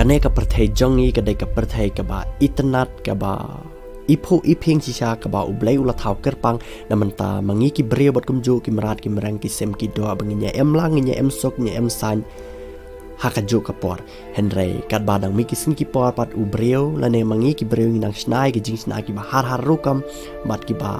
kane ka perthai jongi kadai ka perthai ka ba internet ka ba ipo iping sisa ka ba ublai ula thau kerpang namanta mangi ki bre bot kumju ki merat ki merang ki sem ki do banginya em lang nya em sok nya em san hakajo kapor henry kat badang mi ki sin ki por pat ubreu lane mangi ki breu nang snai ki jing snai ki ba har rukam bat ki ba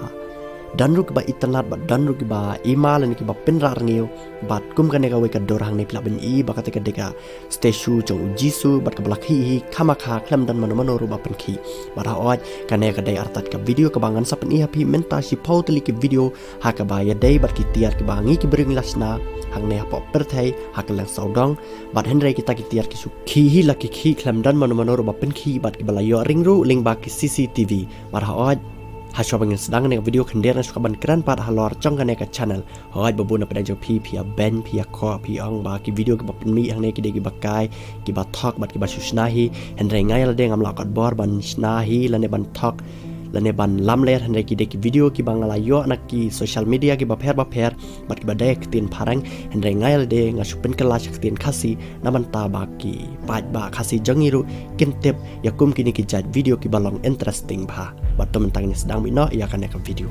dan ruk ba internet bat dan ruk ba email ni ki ba penra rngeu bat kum kane ka we ka dorang ne plaben I ba ka te ka deka station jong jisu bat ka blak hi khama kha klam dan mano mano ru ba pen khi ba ra oj kane ka dai artat ka video ka bangan sapen I happy menta si pautli ki video ha ka ba ya dai bat ki tiar ki bangi ki bring lasna hang ne po perthai hak lang saudong bat henry kita ki tiar ki su khi hi la ki khi klam dan mano mano ru ba pen khi bat ki bala yo ring ru ling ba ki CCTV ba ra oj Hasyo bangin sedang nih video kendir suka ban keren pat halor cong kan ka channel hoi babu na pada jo pia ben pia ko pia ong ba ki video ki bapen mi hang ne ki de ki bakai ki ba talk bat ki ba susnahi henry ngai la de ngam lakot bor ban snahi lane ban talk lane ban lamler henry ki de ki video ki bangala yo nak ki social media ki ba pher bat ki ba de tin parang henry ngai la de ngasupen kelas tin khasi naman ta ba ki pat ba khasi jangiru kintep yakum kini ki jat video ki balong interesting ba bat teman-teman sedang bino ia akan nak video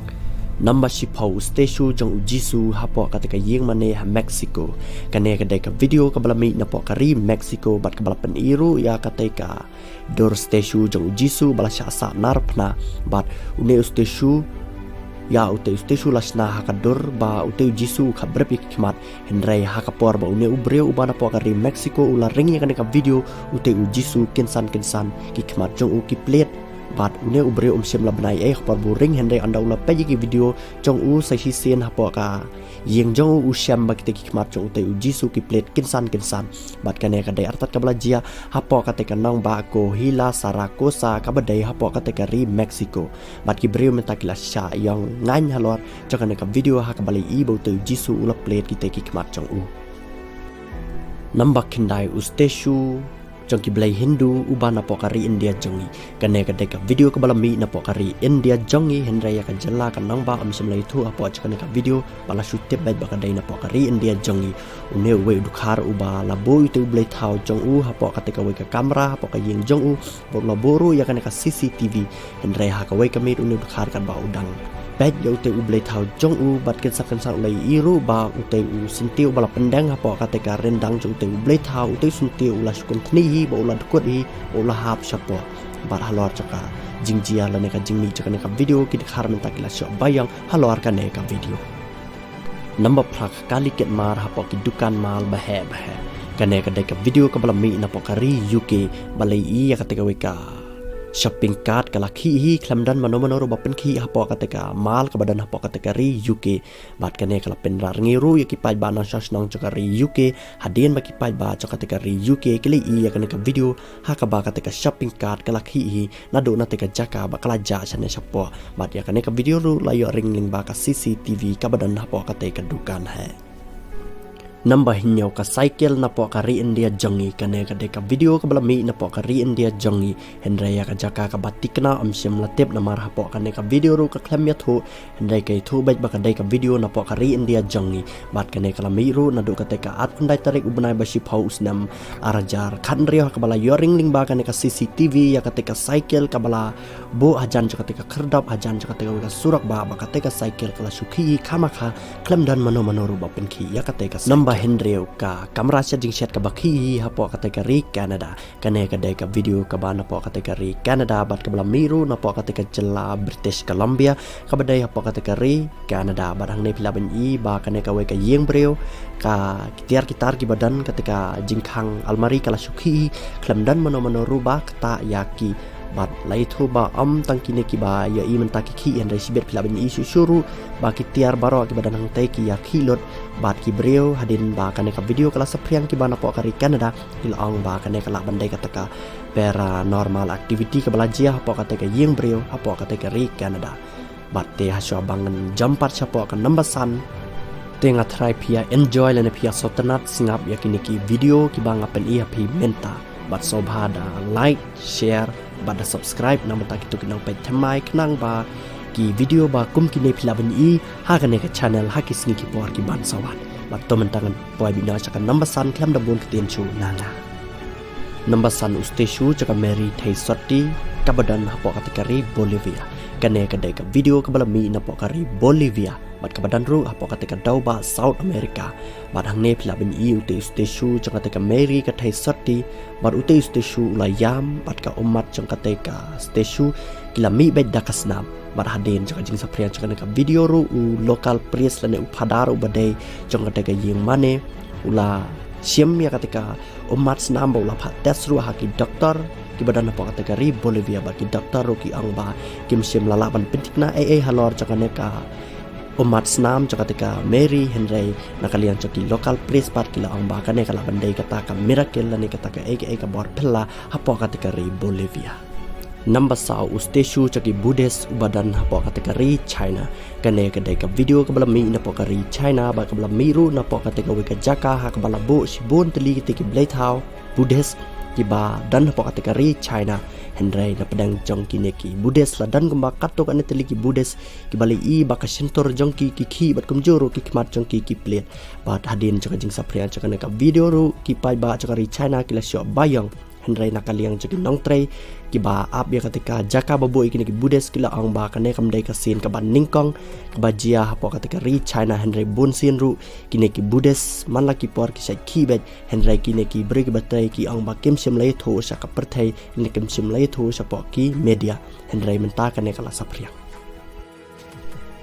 number shipau station jong ujisu hapo katika yeng mane ha Mexico kane kadai ka video ka balami na po kari Mexico bat ka balapan iru ia katika dor station jong ujisu balasya sa narpna bat une station ya ute station lasna hakador ba ute ujisu khabrep ikmat henry hakapor ba une ubreu ubana po kari Mexico ula ringi kane ka video ute ujisu kinsan kikmat jong u ki plate bat une ubre sim la banai par buring henry anda ula peji ki video jong u sai sin hapo ka yeng jong u syam bakte ki kmat jong te ujisu ki plate kinsan bat kane ka dai artat ka belajia hapo ka te kanong ba ko hila sarakosa ka badai hapo ka te ka ri Mexico bat ki breu menta ki la sha yang ngan halor jong kane ka video ha ka balai I bo te ujisu ula plate ki te ki kmat jong u nambak kindai usteshu jong ki blai Hindu ubana pokari India jongi kane ka deka video ka balami na pokari India jongi henry ka jalla ka nang ba am simlai thu apo chakane ka video bala shutep bai ba ka dai na pokari India jongi une we dukhar uba la boy tu blai thau jong u hapo ka teka we ka kamera hapo ka yeng jong u bo la boru ya kane ka CCTV henry ha ka we ka mit une dukhar kan ba udang bet yo te ublai thau jong u bat ken sakan sa ulai iru ba ute u sintiu bala pendang hapo ka te ka rendang jong te ublai thau ute sintiu ula sukun thni hi ba ula dukut hi ula hap sapo bar halor chaka jingjia la ne ka jingmi chaka ne ka video ki dikhar menta kila syo bayang halor ka ne ka video number plak kali ket mar hapo ki dukan mal bahe kane ka de ka video ka bala mi na pokari UK balai I ya ka te ka we ka shopping cart kala khi hi klamdan mano ro bapen khi hapo kateka mal ka badan hapo kateka ri UK bat kane kala penra ngiru yaki pai ba na shas nong chakari UK hadien ba ki pai ba chakateka ri UK kili I ya kane ka video ha ka ba kateka shopping cart kala khi hi na do na teka jaka ba kala ja chane sapo bat ya kane ka video ru la yo ring ba ka CCTV ka badan hapo kateka dukan hai nambah hinyau ka cycle na po kari India jongi kane ka deka video ka balami na po kari India jongi henry ka jaka ka batikna am sim latep na mar hapo kane ka video ru ka klamya thu henry ka thu bai ba ka deka video na po kari India jongi bat kane ka lami ru na do ka teka at kundai tarik ubnai ba ship house nam arajar khan rio ka bala yoring ling ba kane ka CCTV ya ka teka cycle ka bala bo hajan ka teka khardap hajan ka teka ka surak ba ka teka cycle kala sukhi khamakha klamdan mano ru ba pen khi ya ka teka Henry ka kamera set jing set ka bakhi hapo kategori Canada kane ka dai ka video ka bana po kategori Canada bat ka bala miru na po kategori jela British Columbia ka badai hapo kategori Canada badang ne pila ban I ba kane ka we ka yeng breu ka kitar ki badan ketika jingkhang almari kala sukhi klamdan mano ruba kata yaki bat lai thu ba tangkine ki ba ya I menta ki en resibet pila ban I susuru ba ki tiar baro ki badan hang tai ki ya khilot bat ki breu hadin ba kane ka video kala sapriang ki bana po kari Canada ilong ba kane kala bandai kataka paranormal activity ka balajia po kateka yeng breu hapo kateka ri Canada bat te haswa bangan jampat sapo ka nambasan tenga try pia enjoy lene pia sotanat singap yakini ki video ki banga pen I happy menta bat sobhada like share bada subscribe na mata kitu kinang pay thamai knang ba ki video ba kum kine philaban I ha kane ka channel ha ki sniki por ki ban sawat bat to mentangan poi bina chakan nambasan klam da bon kiten chu nanga Nambasan usteshu jaga Mary Thai Sotti kabadan hapok kategori Bolivia. Kane kadai ka video kabalami na pokari Bolivia. Bat kabadan ru hapok kategori Dauba South America. Bat hang ne pilabin ute usteshu jaga kategori Mary ka Thai Sotti. Bat ute usteshu ulayam bat ka umat jaga kategori usteshu kilami bed dakasnam. Bat hadin jaga jing saprian jaga ka video ru lokal pries lane upadar ubadai jaga kategori yang mane ula siam ya ketika umat senam ula tes ru haki doktor ki badan apa kategori Bolivia bagi doktor ru ki angba kim siam lalaban pentikna halor jakane ka umat senam ketika Mary Henry nakalian coki lokal place part kila angba kane kala bandai kata ka miracle lani kata ka ka bor pella apa kategori Bolivia. Number sau usteshu coki Buddhist ubadan apa kategori China. Kane kadai ka video kabalami na pokari China ba kabalami ru na pokatega wika jaka ha kabalabo sibon teli tiki blaithau Buddhist kiba dan apa kategori China Henry na pedang jongki neki Buddhist la dan kemba katok ane teli ki Buddhist kibali i baka sentor jongki kiki bat kumjoro ki kmat jongki ki plet bat hadin jaka jing saprian jaka ka video ru ki pai ba jaka China kila syo bayang Henry nakaliang jaki nong tray kiba ap ya ketika jaka babu ikini ki Buddhist kila ang ba kane kamdai kasin kaban ningkong kabajia hapo ketika China Henry bunsin ru kini ki Buddhist man laki por ki sai ki bet Henry kini ki beri ki batai ki ang ba kim sim lai tho sa ka perthai ni kim sim lai tho sa po ki media Henry menta kane kala sapria.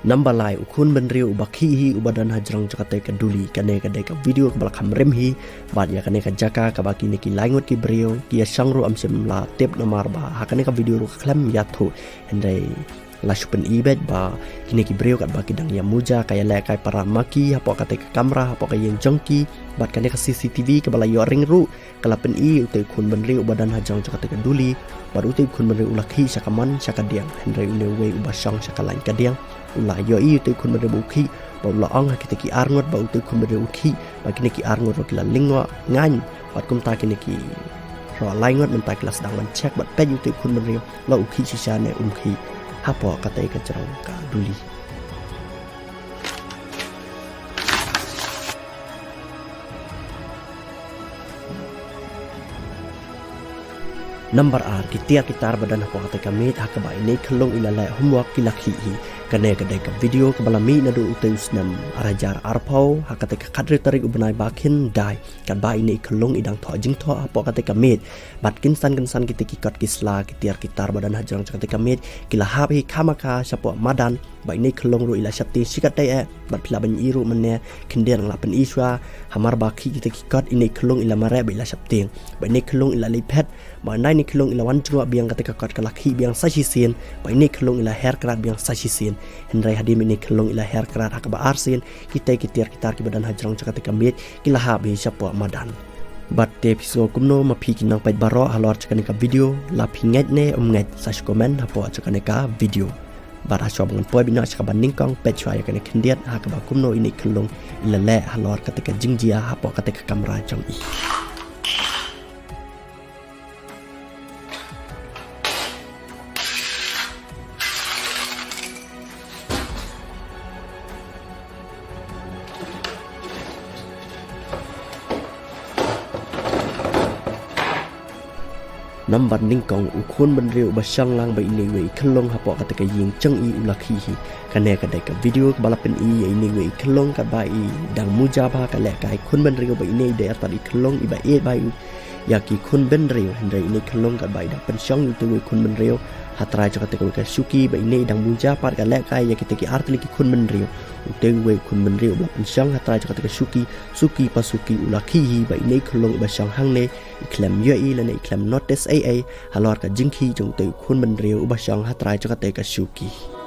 Number lai ukun benriu ubakhi hi ubadan hajrang jakate kaduli kane kadai ka video kabal kamrem hi bad ya kane ka jaka ka baki niki laingot ki brio ki sangru amsim la tep nomar ba hakane ka video ru klem yathu Henry la shupen ibet ba kini ki brio kat baki dang ya muja kaya la kai para maki hapo kate ka kamera hapo ka yang jongki bad kane ka CCTV ka bala yoring ru kala pen i utai kun benriu ubadan hajrang jakate kaduli bad utai kun benriu ulakhi sakaman sakadiang Henry ulewe ubasang sakalain kadiang ulah yo i tu kun berde buki ba ulah ang kita ki arngot ba tu kun berde buki ba kini ki arngot ro kila lingwa ngan bat kum ta kini ki ro laingot mentai kelas sedang mencek bat pe tu kun berde la uki sisane umki hapo kata ka cerang ka duli. Number R kitar badan hapo kata kami hakaba ini kelong ilala homework kilakhi kane kadai ka video ka balami na do uteus nam arajar arpau hakate ka kadre tarik ubnai bakin dai kan ba ini kelong idang tho jing tho apo kate ka met bat kinsan kite ki kot kisla kitar badan hajang kate ka met kila hab hi khamaka sapo madan ba ini kelong ro ila sapti sikat dai bat phila ban iru menne kinden la pen iswa hamar ba kite ki kot ini kelong ila mare ba ila sapti ba ini kelong ila lipet ba nai ni kelong ila wan jua biang kate ka kot kalakhi biang sashi sin ba ini kelong ila hair krat biang sashi sin Henry hadim ini kelong ila hair kerat hakaba arsin kita kitar ki badan hajrang cakate kamit kila habi sapo madan bat episode kumno mapi kinang pait baro halor cakane ka video la pinget ne umnget sash comment hapo cakane ka video bat asyo bangan poi bina cakaba ningkong pet chwa yakane kendiat hakaba kumno ini kelong ila le halor katika jingjia hapo katika kamera jong i Number ningkong ukun benriu basang lang ba ini we kelong hapo katika ying ceng i ulakhi hi kane kadai ka video balapen i ini we kelong ka bai dang muja ba ka le kai kun benriu ba ini de atadi kelong i ba e bai yaki kun benriu Henry ini kelong ka bai da pensong itu we kun benriu hatrai katika we ka suki ba ini dang muja par ka le kai yaki teki artli ki kun benriu uteng we kun benriu ba pensong hatrai katika suki pasuki ulakhi hi ba ini kelong ba sang hang ne iklem yoi lane iklem notice halor ka jingki jong te kun benriu ba sang hatrai ka te ka suki